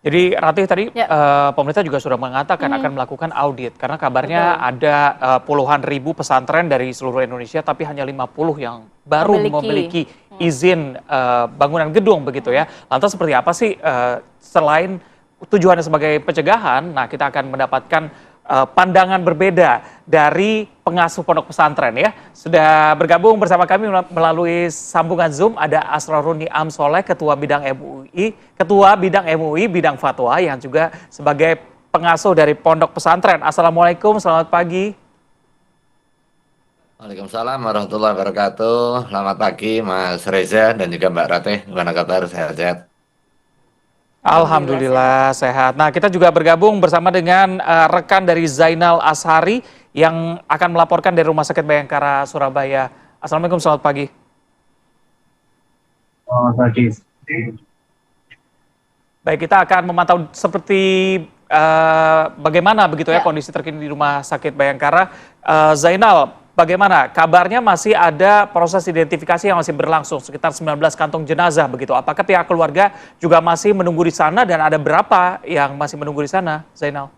Jadi Ratih tadi Ya, pemerintah juga sudah mengatakan mhm, akan melakukan audit karena kabarnya betul. ada puluhan ribu pesantren dari seluruh Indonesia tapi hanya 50 yang baru Memiliki. memiliki Mhm, izin bangunan gedung begitu mhm. ya. Lantas seperti apa sih selain tujuannya sebagai pencegahan, nah kita akan mendapatkan pandangan berbeda dari pengasuh pondok pesantren ya. Sudah bergabung bersama kami melalui sambungan Zoom ada Asroruni Amsoleh, Ketua Bidang MUI Bidang Fatwa yang juga sebagai pengasuh dari pondok pesantren. Assalamualaikum, selamat pagi. Waalaikumsalam warahmatullahi wabarakatuh. Selamat pagi Mas Reza dan juga Mbak Ratih. Gimana kabar? Sehat-sehat? Alhamdulillah sehat. Alhamdulillah sehat. Nah, kita juga bergabung bersama dengan rekan dari Zainal Ashari yang akan melaporkan dari Rumah Sakit Bayangkara Surabaya. Assalamualaikum, selamat pagi. Oh, pagi. Baik, kita akan memantau seperti bagaimana begitu ya Ya. kondisi terkini di Rumah Sakit Bayangkara. Zainal, bagaimana kabarnya masih ada proses identifikasi yang masih berlangsung sekitar 19 kantong jenazah begitu. Apakah pihak keluarga juga masih menunggu di sana dan ada berapa yang masih menunggu di sana, Zainal?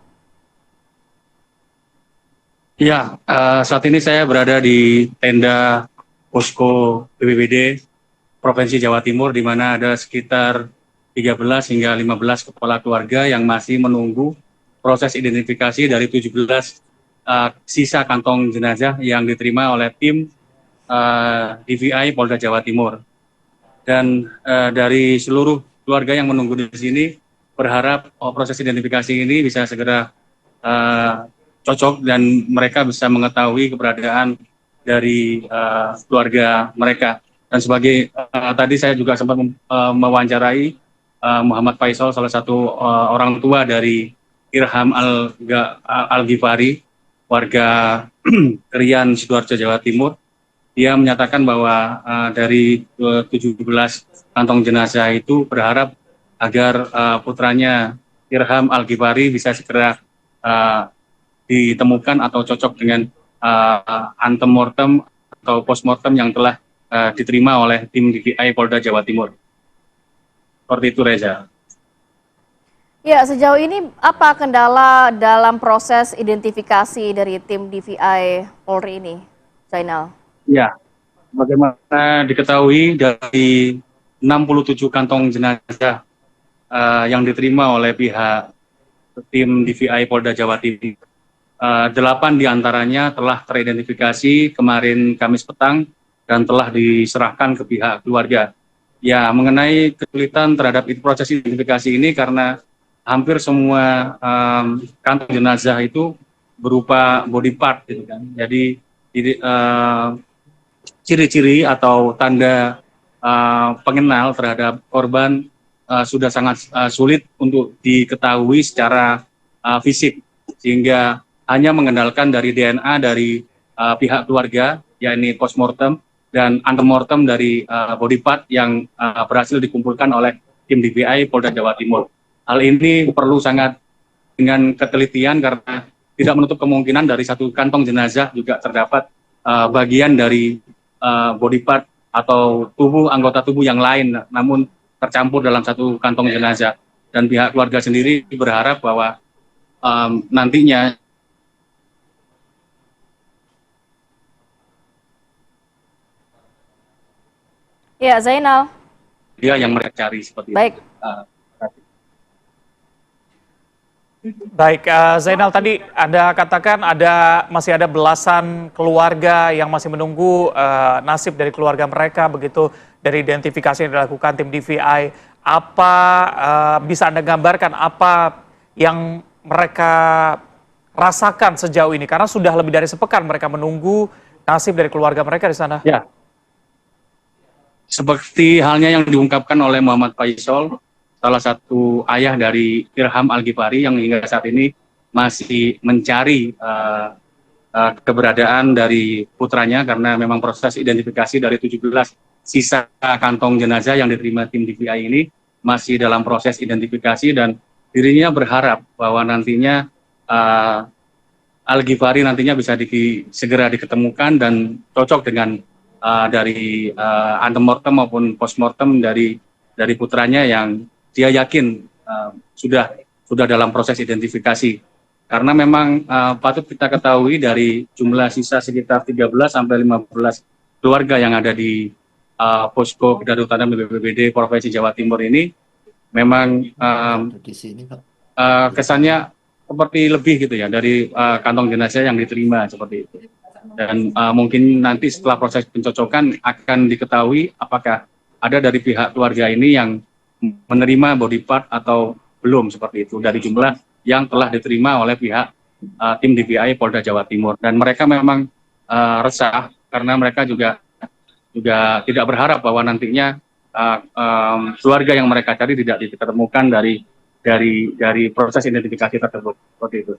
Ya, saat ini saya berada di tenda posko BPBD Provinsi Jawa Timur, di mana ada sekitar 13 hingga 15 kepala keluarga yang masih menunggu proses identifikasi dari 17 sisa kantong jenazah yang diterima oleh tim DVI Polda Jawa Timur. Dan dari seluruh keluarga yang menunggu di sini berharap proses identifikasi ini bisa segera cocok dan mereka bisa mengetahui keberadaan dari keluarga mereka. Dan sebagai tadi saya juga sempat mewawancarai Muhammad Faisal, salah satu orang tua dari Irham Al-Ghifari, warga Krian, Sidoarjo, Jawa Timur. Dia menyatakan bahwa dari 17 kantong jenazah itu berharap agar putranya Irham Al-Ghifari bisa segera ditemukan atau cocok dengan antemortem atau postmortem yang telah diterima oleh tim DVI Polda Jawa Timur. Seperti itu, Reza. Ya, sejauh ini apa kendala dalam proses identifikasi dari tim DVI Polri ini, Zainal? Ya, bagaimana diketahui dari 67 kantong jenazah yang diterima oleh pihak tim DVI Polda Jawa Timur, 8 diantaranya telah teridentifikasi kemarin Kamis petang dan telah diserahkan ke pihak keluarga. Ya, mengenai kesulitan terhadap proses identifikasi ini karena hampir semua kantong jenazah itu berupa body part, gitu kan. Jadi ciri-ciri atau tanda pengenal terhadap korban sudah sangat sulit untuk diketahui secara fisik, sehingga hanya mengandalkan dari DNA dari pihak keluarga, yakni postmortem dan antemortem dari body part yang berhasil dikumpulkan oleh tim DVI Polda Jawa Timur. Hal ini perlu sangat dengan ketelitian karena tidak menutup kemungkinan dari satu kantong jenazah juga terdapat bagian dari body part atau anggota tubuh yang lain, namun tercampur dalam satu kantong jenazah. Dan pihak keluarga sendiri berharap bahwa nantinya Ya, Zainal. dia yang mereka cari seperti Baik. itu. Baik, Zainal tadi Anda katakan masih ada belasan keluarga yang masih menunggu nasib dari keluarga mereka begitu dari identifikasi yang dilakukan tim DVI. Apa bisa Anda gambarkan apa yang mereka rasakan sejauh ini? Karena sudah lebih dari sepekan mereka menunggu nasib dari keluarga mereka di sana. Ya, seperti halnya yang diungkapkan oleh Muhammad Faisal, salah satu ayah dari Irham Al-Ghifari yang hingga saat ini masih mencari keberadaan dari putranya karena memang proses identifikasi dari 17 sisa kantong jenazah yang diterima tim DVI ini masih dalam proses identifikasi dan dirinya berharap bahwa nantinya Al-Ghifari nantinya bisa segera diketemukan dan cocok dengan dari antemortem maupun postmortem dari putranya yang dia yakin sudah dalam proses identifikasi. Karena memang patut kita ketahui dari jumlah sisa sekitar 13 sampai 15 keluarga yang ada di posko kedaruratan BPBD Provinsi Jawa Timur ini memang di sini, Pak. kesannya seperti lebih gitu ya dari kantong jenazah yang diterima seperti itu. Dan mungkin nanti setelah proses pencocokan akan diketahui apakah ada dari pihak keluarga ini yang menerima body part atau belum seperti itu dari jumlah yang telah diterima oleh pihak tim DVI Polda Jawa Timur. Dan mereka memang resah karena mereka juga tidak berharap bahwa nantinya keluarga yang mereka cari tidak ditemukan dari proses identifikasi tersebut seperti itu.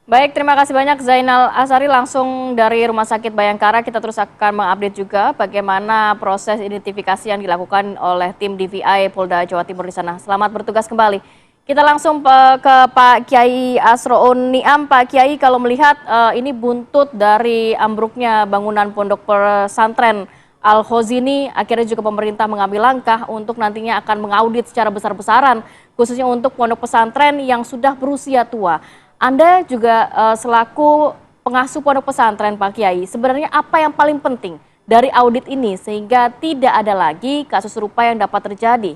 Baik, terima kasih banyak Zainal Asari langsung dari Rumah Sakit Bayangkara. Kita terus akan mengupdate juga bagaimana proses identifikasi yang dilakukan oleh tim DVI Polda Jawa Timur di sana. Selamat bertugas kembali. Kita langsung ke Pak Kiai Asroun Niam. Pak Kiai, kalau melihat ini buntut dari ambruknya bangunan pondok pesantren Al-Khozini, akhirnya juga pemerintah mengambil langkah untuk nantinya akan mengaudit secara besar-besaran, khususnya untuk pondok pesantren yang sudah berusia tua. Anda juga selaku pengasuh pondok pesantren, Pak Kiai, sebenarnya apa yang paling penting dari audit ini sehingga tidak ada lagi kasus serupa yang dapat terjadi?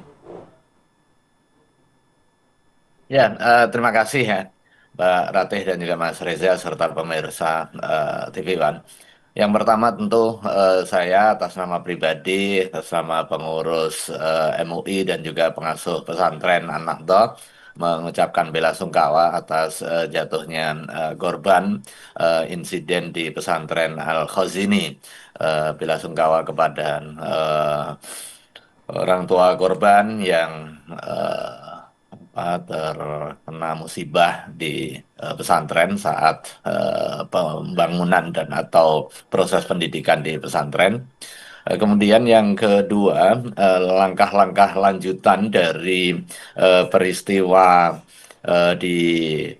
Ya, terima kasih ya Mbak Ratih dan juga Mas Reza serta pemirsa TV One. Yang pertama tentu saya atas nama pribadi, atas nama pengurus MUI dan juga pengasuh pesantren An-Nahdhah mengucapkan bela sungkawa atas jatuhnya korban insiden di pesantren Al-Khozini. Bela sungkawa kepada orang tua korban yang terkena musibah di pesantren saat pembangunan dan atau proses pendidikan di pesantren. Kemudian yang kedua, langkah-langkah lanjutan dari peristiwa di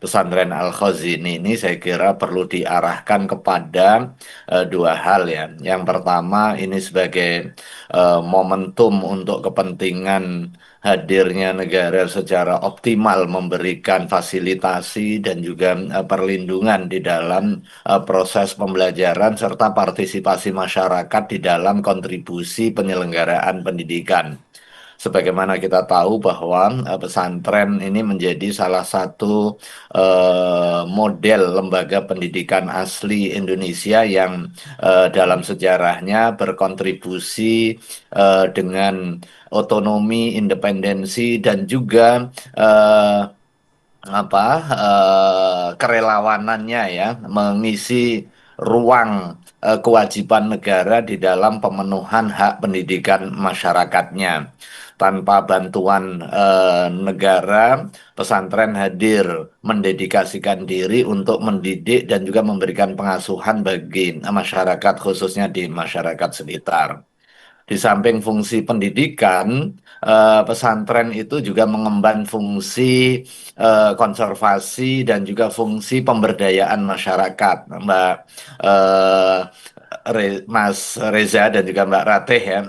pesantren Al-Khozini ini saya kira perlu diarahkan kepada dua hal ya. Yang pertama ini sebagai momentum untuk kepentingan hadirnya negara secara optimal memberikan fasilitasi dan juga perlindungan di dalam proses pembelajaran serta partisipasi masyarakat di dalam kontribusi penyelenggaraan pendidikan. Sebagaimana kita tahu bahwa pesantren ini menjadi salah satu model lembaga pendidikan asli Indonesia yang dalam sejarahnya berkontribusi dengan otonomi, independensi dan juga kerelawanannya ya mengisi ruang kewajiban negara di dalam pemenuhan hak pendidikan masyarakatnya. Tanpa bantuan negara, pesantren hadir mendedikasikan diri untuk mendidik dan juga memberikan pengasuhan bagi masyarakat khususnya di masyarakat sekitar. Di samping fungsi pendidikan, pesantren itu juga mengemban fungsi konservasi dan juga fungsi pemberdayaan masyarakat, Mas Reza dan juga Mbak Ratih ya.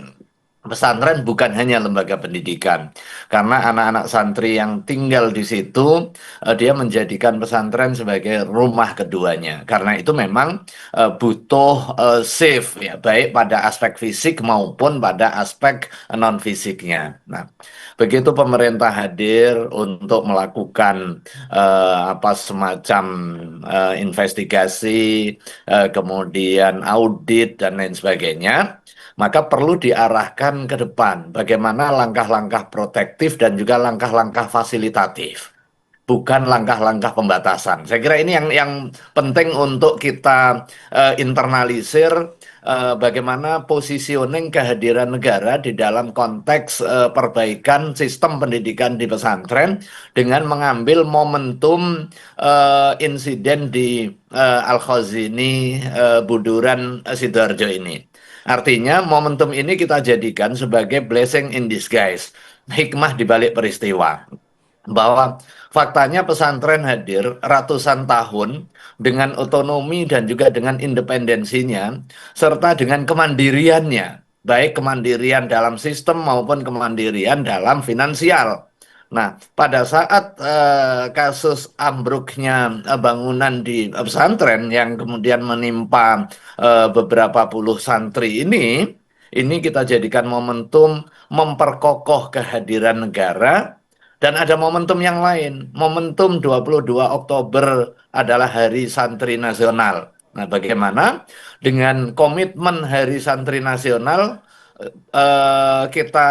Pesantren bukan hanya lembaga pendidikan, karena anak-anak santri yang tinggal di situ, dia menjadikan pesantren sebagai rumah keduanya. Karena itu memang butuh safe, ya, baik pada aspek fisik maupun pada aspek non-fisiknya. Nah, begitu pemerintah hadir untuk melakukan semacam investigasi, kemudian audit dan lain sebagainya, maka perlu diarahkan ke depan bagaimana langkah-langkah protektif dan juga langkah-langkah fasilitatif, bukan langkah-langkah pembatasan. Saya kira ini yang penting untuk kita internalisir, bagaimana positioning kehadiran negara di dalam konteks perbaikan sistem pendidikan di pesantren dengan mengambil momentum insiden di Al-Khozini, Buduran, Sidoarjo ini. Artinya momentum ini kita jadikan sebagai blessing in disguise, hikmah di balik peristiwa. Bahwa faktanya pesantren hadir ratusan tahun dengan otonomi dan juga dengan independensinya, serta dengan kemandiriannya, baik kemandirian dalam sistem maupun kemandirian dalam finansial. Nah, pada saat kasus ambruknya bangunan di pesantren yang kemudian menimpa beberapa puluh santri ini kita jadikan momentum memperkokoh kehadiran negara dan ada momentum yang lain. Momentum 22 Oktober adalah Hari Santri Nasional. Nah, bagaimana dengan komitmen Hari Santri Nasional kita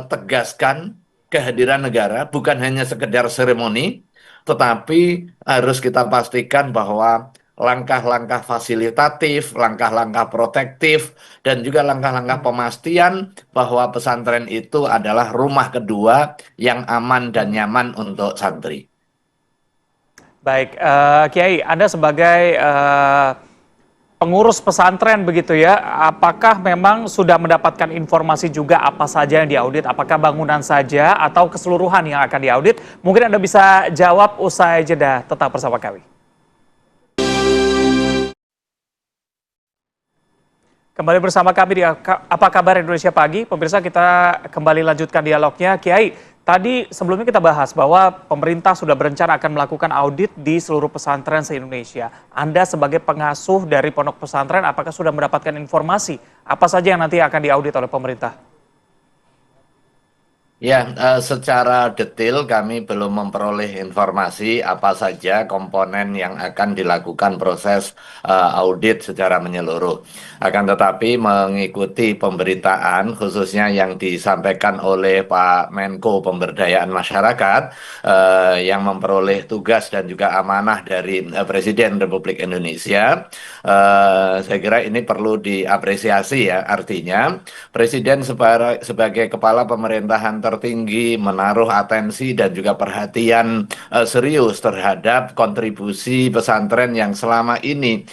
tegaskan kehadiran negara bukan hanya sekedar seremoni, tetapi harus kita pastikan bahwa langkah-langkah fasilitatif, langkah-langkah protektif, dan juga langkah-langkah pemastian bahwa pesantren itu adalah rumah kedua yang aman dan nyaman untuk santri. Baik, Kiai, Anda sebagai pengurus pesantren begitu ya, apakah memang sudah mendapatkan informasi juga apa saja yang diaudit? Apakah bangunan saja atau keseluruhan yang akan diaudit? Mungkin Anda bisa jawab usai jeda. Tetap bersama kami. Kembali bersama kami di Apa Kabar Indonesia Pagi. Pemirsa, kita kembali lanjutkan dialognya. Kiai, tadi sebelumnya kita bahas bahwa pemerintah sudah berencana akan melakukan audit di seluruh pesantren se-Indonesia. Anda sebagai pengasuh dari pondok pesantren, apakah sudah mendapatkan informasi apa saja yang nanti akan diaudit oleh pemerintah? Ya, secara detail kami belum memperoleh informasi apa saja komponen yang akan dilakukan proses audit secara menyeluruh. Akan tetapi mengikuti pemberitaan khususnya yang disampaikan oleh Pak Menko Pemberdayaan Masyarakat yang memperoleh tugas dan juga amanah dari Presiden Republik Indonesia, saya kira ini perlu diapresiasi ya. Artinya Presiden sebagai kepala pemerintahan tertinggi menaruh atensi dan juga perhatian serius terhadap kontribusi pesantren yang selama ini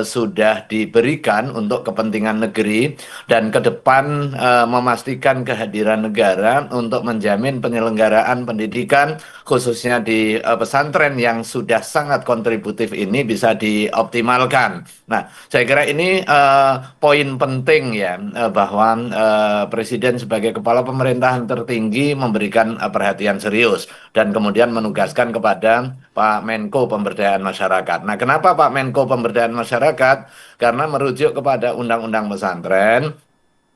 sudah diberikan untuk kepentingan negeri dan ke depan memastikan kehadiran negara untuk menjamin penyelenggaraan pendidikan khususnya di pesantren yang sudah sangat kontributif ini bisa dioptimalkan. Nah, saya kira ini poin penting ya bahwa Presiden sebagai kepala pemerintahan tertinggi memberikan perhatian serius dan kemudian menugaskan kepada Pak Menko Pemberdayaan Masyarakat. Nah, kenapa Pak Menko Pemberdayaan Masyarakat? Karena merujuk kepada Undang-Undang Pesantren.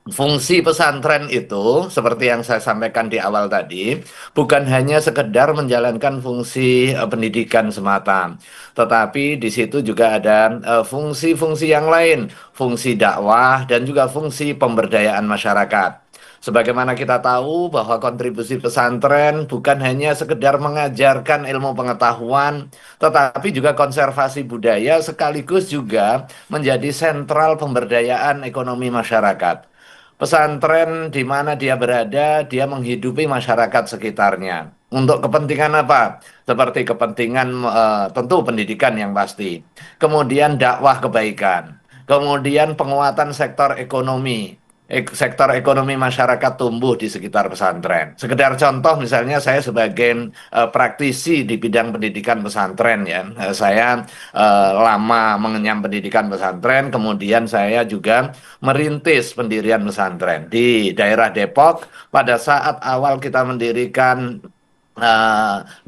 Fungsi pesantren itu, seperti yang saya sampaikan di awal tadi, bukan hanya sekedar menjalankan fungsi pendidikan semata, tetapi di situ juga ada fungsi-fungsi yang lain, fungsi dakwah dan juga fungsi pemberdayaan masyarakat. Sebagaimana kita tahu bahwa kontribusi pesantren bukan hanya sekedar mengajarkan ilmu pengetahuan, tetapi juga konservasi budaya sekaligus juga menjadi sentral pemberdayaan ekonomi masyarakat. Pesantren di mana dia berada, dia menghidupi masyarakat sekitarnya. Untuk kepentingan apa? Seperti kepentingan tentu pendidikan yang pasti. Kemudian dakwah kebaikan. Kemudian penguatan sektor ekonomi. Sektor ekonomi masyarakat tumbuh di sekitar pesantren. Sekedar contoh misalnya saya sebagai praktisi di bidang pendidikan pesantren ya. Saya lama mengenyam pendidikan pesantren, kemudian saya juga merintis pendirian pesantren di daerah Depok. Pada saat awal kita mendirikan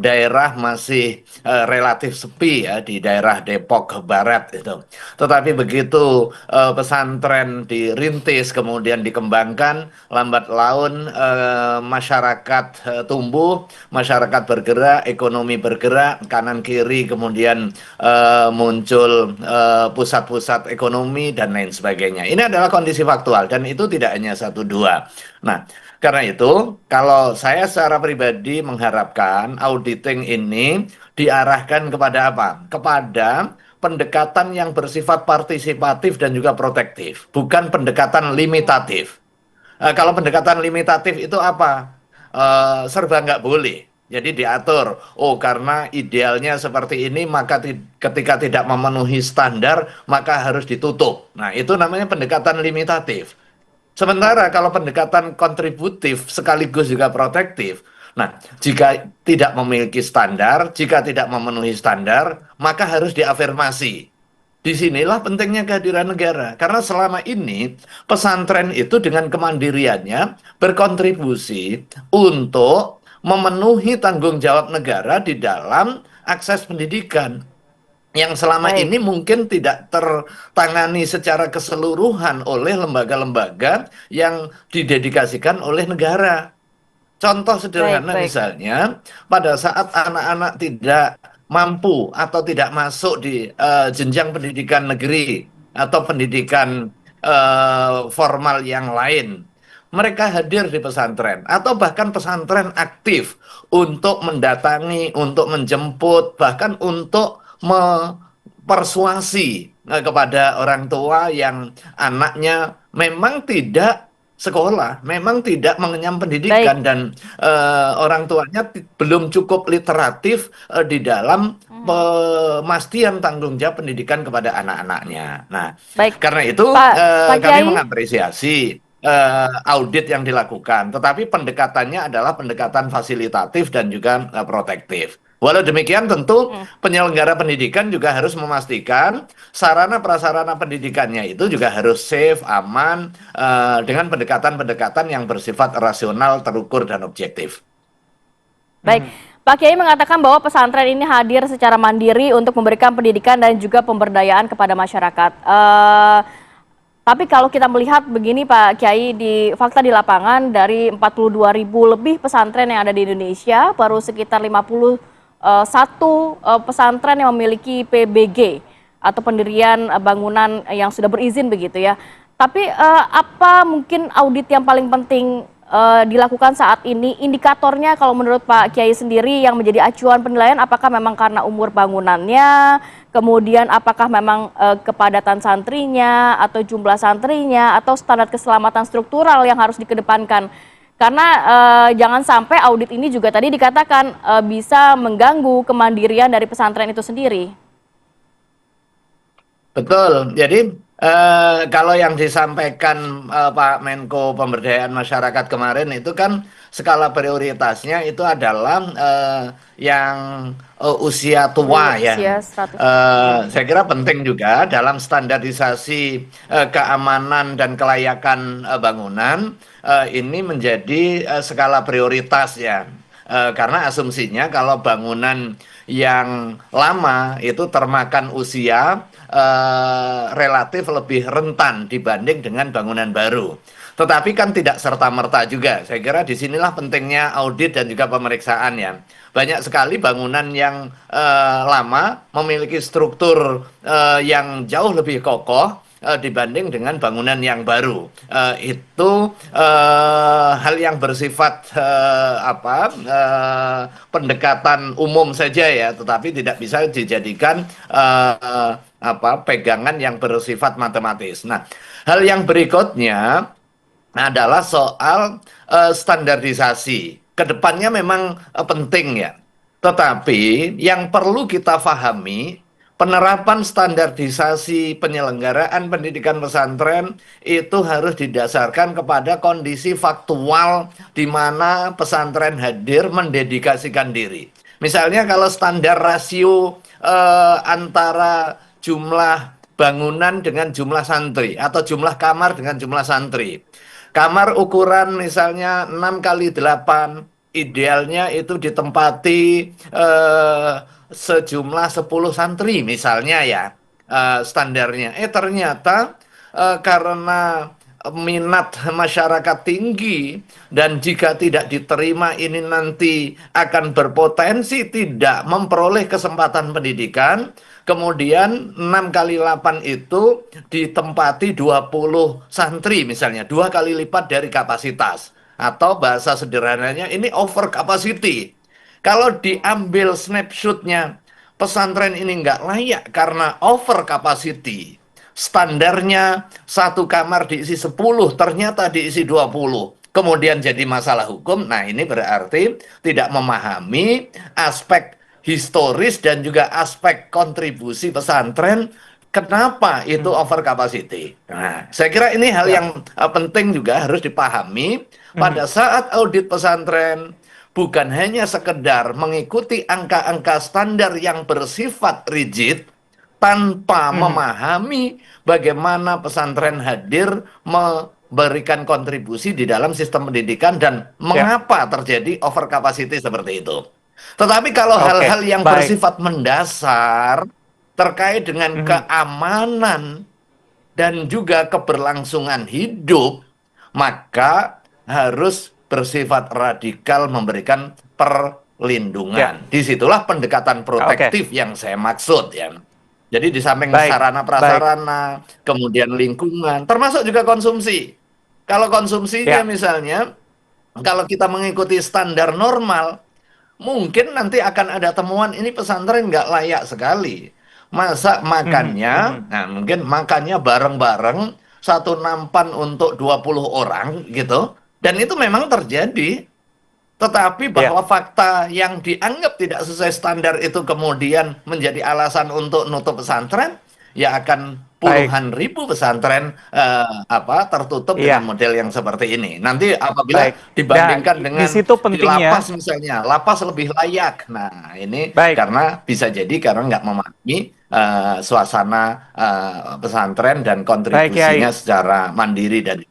daerah masih relatif sepi ya di daerah Depok Barat itu. Tetapi begitu pesantren dirintis kemudian dikembangkan, lambat laun masyarakat tumbuh, masyarakat bergerak, ekonomi bergerak, kanan kiri kemudian muncul pusat-pusat ekonomi dan lain sebagainya. Ini adalah kondisi faktual dan itu tidak hanya satu dua. Nah, karena itu, kalau saya secara pribadi mengharapkan auditing ini diarahkan kepada apa? Kepada pendekatan yang bersifat partisipatif dan juga protektif, bukan pendekatan limitatif. Kalau pendekatan limitatif itu apa? Serba nggak boleh. Jadi diatur, oh karena idealnya seperti ini, maka ketika tidak memenuhi standar, maka harus ditutup. Nah, itu namanya pendekatan limitatif. Sementara kalau pendekatan kontributif sekaligus juga protektif, nah jika tidak memiliki standar, jika tidak memenuhi standar, maka harus diafirmasi. Disinilah pentingnya kehadiran negara, karena selama ini pesantren itu dengan kemandiriannya berkontribusi untuk memenuhi tanggung jawab negara di dalam akses pendidikan yang selama Baik. ini mungkin tidak tertangani secara keseluruhan oleh lembaga-lembaga yang didedikasikan oleh negara. Contoh Baik, sederhana baik. misalnya, pada saat anak-anak tidak mampu atau tidak masuk di jenjang pendidikan negeri atau pendidikan formal yang lain, mereka hadir di pesantren atau bahkan pesantren aktif untuk mendatangi, untuk menjemput, bahkan untuk mempersuasi kepada orang tua yang anaknya memang tidak sekolah, memang tidak mengenyam Baik. pendidikan dan orang tuanya belum cukup literatif di dalam Mhm. pemastian tanggung jawab pendidikan kepada anak-anaknya. Nah, Baik. karena itu Pak kami Kiai, mengapresiasi audit yang dilakukan, tetapi pendekatannya adalah pendekatan fasilitatif dan juga protektif. Walau demikian, tentu mhm. penyelenggara pendidikan juga harus memastikan sarana prasarana pendidikannya itu juga harus safe, aman, dengan pendekatan-pendekatan yang bersifat rasional, terukur, dan objektif. Baik, Pak Kiai mengatakan bahwa pesantren ini hadir secara mandiri untuk memberikan pendidikan dan juga pemberdayaan kepada masyarakat. Tapi kalau kita melihat begini Pak Kiai, di fakta di lapangan dari 42.000 lebih pesantren yang ada di Indonesia, baru sekitar 51 pesantren yang memiliki PBG atau pendirian bangunan yang sudah berizin begitu ya. Tapi apa mungkin audit yang paling penting dilakukan saat ini? Indikatornya kalau menurut Pak Kiai sendiri yang menjadi acuan penilaian, apakah memang karena umur bangunannya, kemudian apakah memang kepadatan santrinya atau jumlah santrinya atau standar keselamatan struktural yang harus dikedepankan? Karena jangan sampai audit ini juga tadi dikatakan bisa mengganggu kemandirian dari pesantren itu sendiri. Betul. Jadi kalau yang disampaikan Pak Menko Pemberdayaan Masyarakat kemarin itu kan skala prioritasnya itu adalah yang usia tua ya. Usia 100. Saya kira penting juga dalam standarisasi keamanan dan kelayakan bangunan ini menjadi skala prioritas ya. Karena asumsinya kalau bangunan yang lama itu termakan usia relatif lebih rentan dibanding dengan bangunan baru. Tetapi kan tidak serta-merta juga. Saya kira disinilah pentingnya audit dan juga pemeriksaan ya. Banyak sekali bangunan yang lama memiliki struktur yang jauh lebih kokoh dibanding dengan bangunan yang baru. Itu hal yang bersifat pendekatan umum saja ya, tetapi tidak bisa dijadikan pegangan yang bersifat matematis. Nah, hal yang berikutnya adalah soal standarisasi. Kedepannya memang penting ya. Tetapi yang perlu kita pahami, penerapan standarisasi penyelenggaraan pendidikan pesantren itu harus didasarkan kepada kondisi faktual di mana pesantren hadir mendedikasikan diri. Misalnya kalau standar rasio antara jumlah bangunan dengan jumlah santri atau jumlah kamar dengan jumlah santri. Kamar ukuran misalnya 6 kali 8, idealnya itu ditempati sejumlah 10 santri misalnya ya standarnya. Ternyata karena minat masyarakat tinggi dan jika tidak diterima ini nanti akan berpotensi tidak memperoleh kesempatan pendidikan. Kemudian 6 kali 8 itu ditempati 20 santri misalnya, 2 kali lipat dari kapasitas. Atau bahasa sederhananya ini over capacity. Kalau diambil snapshotnya, pesantren ini nggak layak karena over capacity. Standarnya satu kamar diisi 10, ternyata diisi 20. Kemudian jadi masalah hukum. Nah, ini berarti tidak memahami aspek historis dan juga aspek kontribusi pesantren kenapa itu over capacity. Nah, saya kira ini hal yang penting juga harus dipahami pada saat audit pesantren, bukan hanya sekedar mengikuti angka-angka standar yang bersifat rigid tanpa memahami bagaimana pesantren hadir memberikan kontribusi di dalam sistem pendidikan dan mengapa terjadi over capacity seperti itu. Tetapi kalau hal-hal yang bersifat mendasar terkait dengan keamanan dan juga keberlangsungan hidup, maka harus bersifat radikal memberikan perlindungan. Disitulah pendekatan protektif yang saya maksud ya. Jadi di samping sarana prasarana, kemudian lingkungan, termasuk juga konsumsi. Kalau konsumsinya misalnya, kalau kita mengikuti standar normal, mungkin nanti akan ada temuan ini pesantren nggak layak sekali. Masa makannya, nah mungkin makannya bareng-bareng, satu nampan untuk 20 orang gitu. Dan itu memang terjadi. Tetapi bahwa fakta yang dianggap tidak sesuai standar itu kemudian menjadi alasan untuk nutup pesantren, ya akan puluhan ribu pesantren tertutup dengan model yang seperti ini. Nanti apabila dibandingkan dengan di lapas misalnya, lapas lebih layak. Nah ini karena bisa jadi karena nggak memahami suasana pesantren dan kontribusinya secara mandiri dan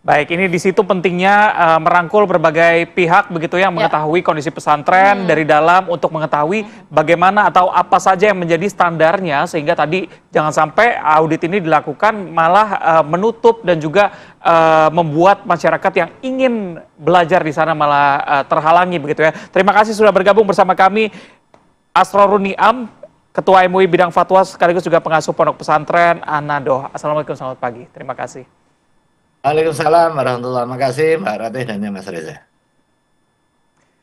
Baik, ini di situ pentingnya merangkul berbagai pihak begitu ya, mengetahui kondisi pesantren dari dalam untuk mengetahui bagaimana atau apa saja yang menjadi standarnya, sehingga tadi jangan sampai audit ini dilakukan malah menutup dan juga membuat masyarakat yang ingin belajar di sana malah terhalangi begitu ya. Terima kasih sudah bergabung bersama kami, Asrorun Niam, Ketua MUI Bidang Fatwa sekaligus juga pengasuh Pondok Pesantren An-Nadoh. Assalamualaikum, selamat pagi. Terima kasih. Waalaikumsalam warahmatullahi wabarakatuh. Mbak Ratih dan Mas Reza.